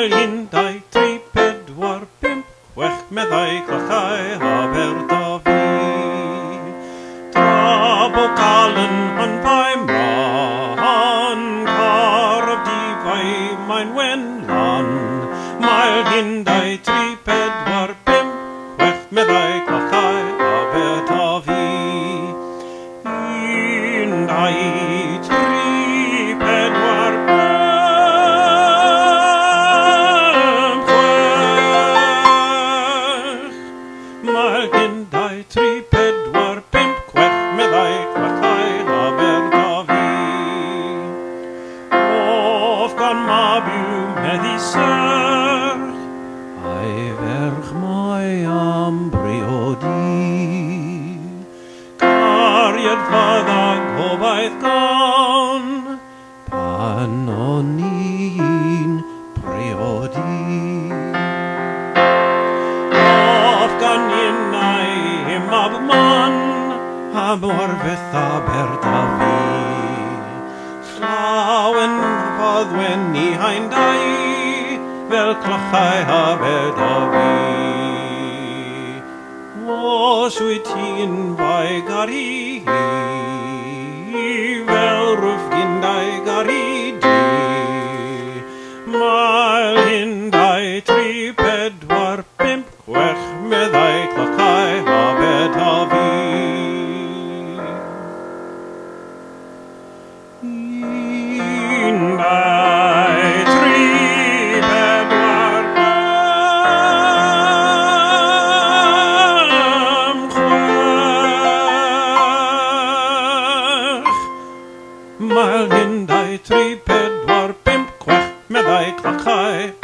Mael un, dau, tri, pedwar, pump, chwech, meddau, Clychau, Aberdyfi. Trabocalen yn pai mran, Cardigan mae'n wenlan. Mael un, dau, tri, pedwar, pump, chwech, meddau, Clychau, Aberdyfi. Un, dau, tri, pedwar, pump, chwech. Mael un, dau, tri, pedwar, pump, chwech, meddau, Clychau, Aberdyfi. Of gan mabiw meddi serch, a'i ferch mae am briodi. Cariad fadda gobaith gan, pan o'n i'n briodi. Of gan unau mab man, a morfeth Aberdyfi. Llaw yn foddwen i hain dau, fel Clychau Aberdyfi. Os wyt ti'n bai gari, fel rwf gyndau gari di. Mael un, dau, tri, pedwar, pump, chwech, meddau, Clychau Aberdyfi. Un, dau, tri, pedwar, pump, chwech. Mael un, dau, tri, pedwar, pump, chwech, meddau, Clychau